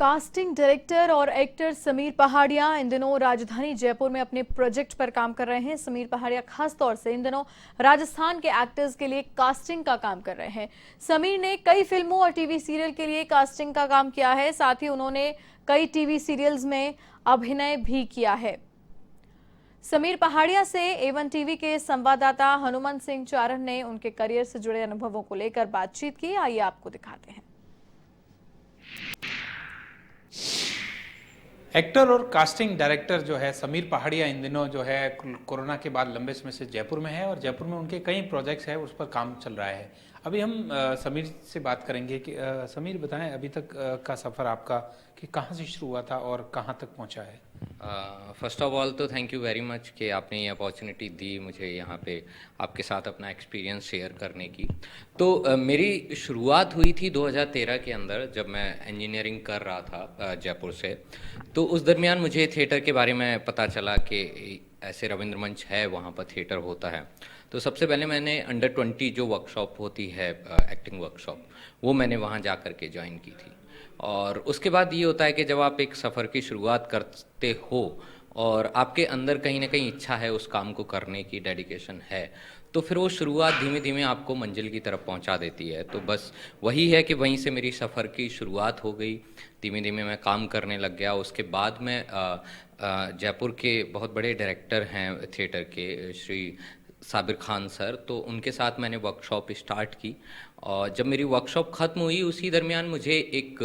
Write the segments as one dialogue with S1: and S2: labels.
S1: Casting director और actor Sameer पहाड़िया इन दिनों राजधानी जयपुर में अपने प्रोजेक्ट पर काम कर रहे हैं। समीर पहाड़िया खास तौर से इन दिनों राजस्थान के एक्टर्स के लिए कास्टिंग का काम कर रहे हैं। समीर ने कई फिल्मों और टीवी सीरियल के लिए कास्टिंग का काम किया है, साथ ही उन्होंने कई टीवी सीरियल्स में अभिनय भी किया है। समीर पहाड़िया से A1 टीवी के संवाददाता हनुमंत सिंह चारण ने उनके करियर से जुड़े अनुभवों को लेकर बातचीत की। आइए आपको दिखाते हैं।
S2: एक्टर और कास्टिंग डायरेक्टर जो है समीर पहाड़िया इन दिनों जो है कोरोना के बाद लंबे समय से जयपुर में है और जयपुर में उनके कई प्रोजेक्ट्स हैं, उस पर काम चल रहा है। अभी हम समीर से बात करेंगे कि समीर बताएं अभी तक का सफ़र आपका कि कहाँ से शुरू हुआ था और कहाँ तक पहुँचा है।
S3: फर्स्ट ऑफ ऑल तो थैंक यू वेरी मच कि आपने ये अपॉर्चुनिटी दी मुझे यहाँ पे आपके साथ अपना एक्सपीरियंस शेयर करने की। तो मेरी शुरुआत हुई थी 2013 के अंदर, जब मैं इंजीनियरिंग कर रहा था जयपुर से। तो उस दरमियान मुझे थिएटर के बारे में पता चला कि ऐसे रविंद्र मंच है, वहाँ पर थिएटर होता है। तो सबसे पहले मैंने अंडर 20 जो वर्कशॉप होती है एक्टिंग वर्कशॉप, वो मैंने वहाँ जा कर के ज्वाइन की थी। और उसके बाद ये होता है कि जब आप एक सफ़र की शुरुआत करते हो और आपके अंदर कहीं ना कहीं इच्छा है उस काम को करने की, डेडिकेशन है, तो फिर वो शुरुआत धीमे धीमे आपको मंजिल की तरफ पहुंचा देती है। तो बस वही है कि वहीं से मेरी सफ़र की शुरुआत हो गई। धीमे धीमे मैं काम करने लग गया। उसके बाद मैं जयपुर के बहुत बड़े डायरेक्टर हैं थिएटर के, श्री साबिर खान सर, तो उनके साथ मैंने वर्कशॉप स्टार्ट की। और जब मेरी वर्कशॉप ख़त्म हुई उसी दरमियान मुझे एक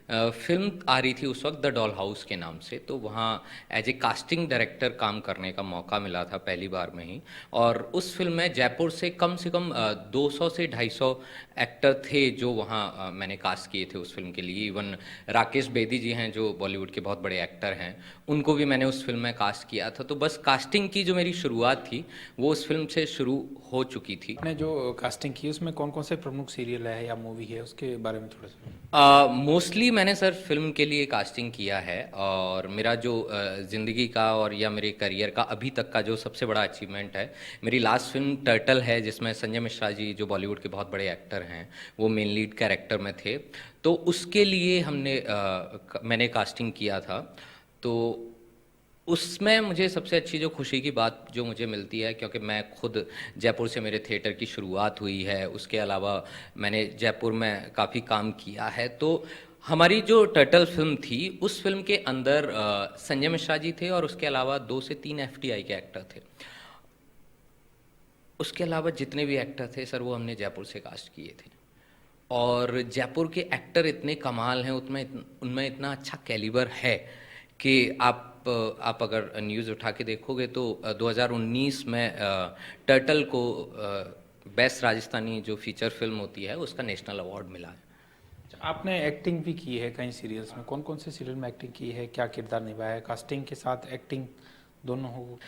S3: फिल्म आ रही थी उस वक्त, द डॉल हाउस के नाम से। तो वहाँ एज ए कास्टिंग डायरेक्टर काम करने का मौका मिला था पहली बार में ही। और उस फिल्म में जयपुर से कम 200 से 250 एक्टर थे जो वहाँ मैंने कास्ट किए थे उस फिल्म के लिए। इवन राकेश बेदी जी हैं जो बॉलीवुड के बहुत बड़े एक्टर हैं, उनको भी मैंने उस फिल्म में कास्ट किया था। तो बस कास्टिंग की जो मेरी शुरुआत थी वो उस फिल्म से शुरू हो चुकी थी।
S2: आपने जो कास्टिंग की उसमें कौन कौन से प्रमुख सीरियल है या मूवी है, उसके बारे में थोड़ा सा।
S3: मोस्टली मैंने सर फिल्म के लिए कास्टिंग किया है। और मेरा जो ज़िंदगी का और या मेरे करियर का अभी तक का जो सबसे बड़ा अचीवमेंट है, मेरी लास्ट फिल्म टर्टल है, जिसमें संजय मिश्रा जी जो बॉलीवुड के बहुत बड़े एक्टर हैं वो मेन लीड कैरेक्टर में थे। तो उसके लिए मैंने कास्टिंग किया था। तो उसमें मुझे सबसे अच्छी जो खुशी की बात जो मुझे मिलती है, क्योंकि मैं खुद जयपुर से मेरे थिएटर की शुरुआत हुई है, उसके अलावा मैंने जयपुर में काफ़ी काम किया है। तो हमारी जो टर्टल फिल्म थी उस फिल्म के अंदर संजय मिश्रा जी थे और उसके अलावा 2 से 3 FTI के एक्टर थे। उसके अलावा जितने भी एक्टर थे सर वो हमने जयपुर से कास्ट किए थे। और जयपुर के एक्टर इतने कमाल हैं, उनमें इतना अच्छा कैलिबर है कि आप अगर न्यूज़ उठा के देखोगे तो 2019 में टर्टल को बेस्ट राजस्थानी जो फीचर फिल्म होती है उसका नेशनल अवार्ड मिला है।
S2: आपने एक्टिंग भी की है कई सीरियल्स में, कौन कौन से सीरियल में एक्टिंग की है, क्या किरदार निभाया है, कास्टिंग के साथ एक्टिंग दोनों हो?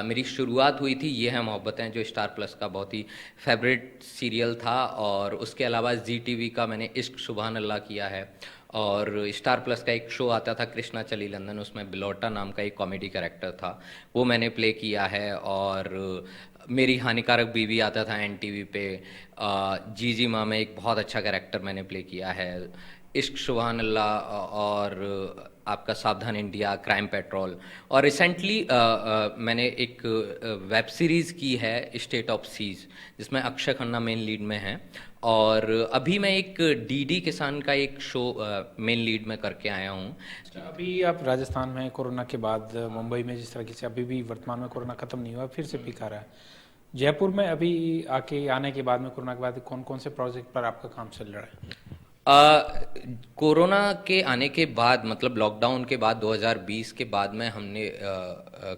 S3: मेरी शुरुआत हुई थी ये है मोहब्बतें, जो स्टार प्लस का बहुत ही फेवरेट सीरियल था। और उसके अलावा ZTV का मैंने इश्क सुभान अल्लाह किया है। और स्टार प्लस का एक शो आता था कृष्णा चली लंदन, उसमें बिलोटा नाम का एक कॉमेडी कैरेक्टर था, वो मैंने प्ले किया है। और मेरी हानिकारक बीवी आता था NTV पे, जी जी माँ में एक बहुत अच्छा कैरेक्टर मैंने प्ले किया है। इश्क सुभान अल्लाह और आपका सावधान इंडिया, क्राइम पेट्रोल। और रिसेंटली मैंने एक वेब सीरीज़ की है स्टेट ऑफ सीज, जिसमें अक्षय खन्ना मेन लीड में है। और अभी मैं एक DD किसान का एक शो मेन लीड में करके आया हूँ।
S2: अभी आप राजस्थान में कोरोना के बाद मुंबई में जिस तरीके से अभी भी वर्तमान में कोरोना खत्म नहीं हुआ, फिर से पीक आ रहा है। जयपुर में अभी आने के बाद में कोरोना के बाद कौन कौन से प्रोजेक्ट पर आपका काम चल रहा है?
S3: कोरोना के आने के बाद, मतलब लॉकडाउन के बाद 2020 के बाद में हमने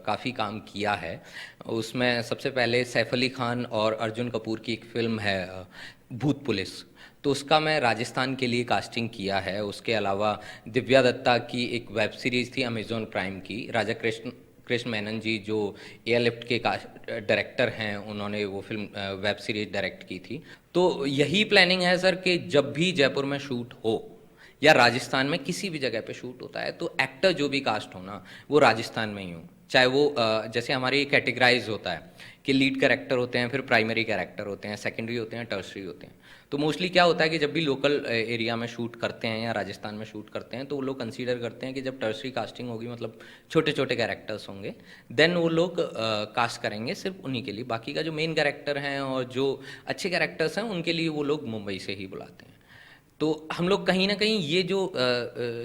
S3: काफ़ी काम किया है। उसमें सबसे पहले सैफ अली खान और अर्जुन कपूर की एक फिल्म है भूत पुलिस, तो उसका मैं राजस्थान के लिए कास्टिंग किया है। उसके अलावा दिव्या दत्ता की एक वेब सीरीज़ थी अमेजोन प्राइम की, राजा कृष्ण मेनन जी जो एयरलिफ्ट के डायरेक्टर हैं, उन्होंने वो फिल्म वेब सीरीज डायरेक्ट की थी। तो यही प्लानिंग है सर कि जब भी जयपुर में शूट हो या राजस्थान में किसी भी जगह पे शूट होता है तो एक्टर जो भी कास्ट हो ना वो राजस्थान में ही हो। चाहे वो जैसे हमारे कैटेगराइज होता है कि लीड कैरेक्टर होते हैं, फिर प्राइमरी कैरेक्टर होते हैं, सेकेंडरी होते हैं, टर्सरी होते हैं। तो मोस्टली क्या होता है कि जब भी लोकल एरिया में शूट करते हैं या राजस्थान में शूट करते हैं तो वो लोग कंसीडर करते हैं कि जब टर्सरी कास्टिंग होगी, मतलब छोटे छोटे कैरेक्टर्स होंगे, देन वो लोग कास्ट करेंगे सिर्फ उन्हीं के लिए। बाकी का जो मेन कैरेक्टर हैं और जो अच्छे कैरेक्टर्स हैं उनके लिए वो लोग मुंबई से ही बुलाते हैं। तो हम लोग कहीं ना कहीं ये जो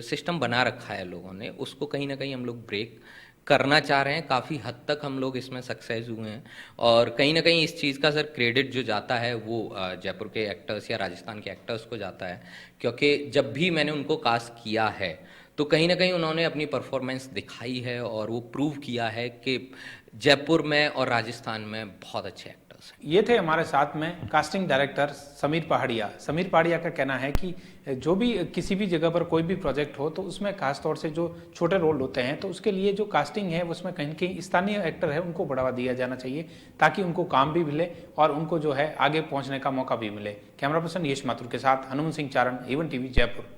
S3: सिस्टम बना रखा है लोगों ने, उसको कहीं ना कहीं हम लोग ब्रेक करना चाह रहे हैं। काफ़ी हद तक हम लोग इसमें सक्सेस हुए हैं और कहीं ना कहीं इस चीज़ का सर क्रेडिट जो जाता है वो जयपुर के एक्टर्स या राजस्थान के एक्टर्स को जाता है, क्योंकि जब भी मैंने उनको कास्ट किया है तो कहीं ना कहीं उन्होंने अपनी परफॉर्मेंस दिखाई है और वो प्रूव किया है कि जयपुर में और राजस्थान में बहुत अच्छे एक्टर्स हैं।
S2: ये थे हमारे साथ में कास्टिंग डायरेक्टर समीर पहाड़िया। समीर पहाड़िया का कहना है कि जो भी किसी भी जगह पर कोई भी प्रोजेक्ट हो तो उसमें खास तौर से जो छोटे रोल होते हैं तो उसके लिए जो कास्टिंग है उसमें कहीं ना कहीं स्थानीय एक्टर है उनको बढ़ावा दिया जाना चाहिए ताकि उनको काम भी मिले और उनको जो है आगे पहुंचने का मौका भी मिले। कैमरा पर्सन यश माथुर के साथ हनुमान सिंह चारण, A1 TV जयपुर।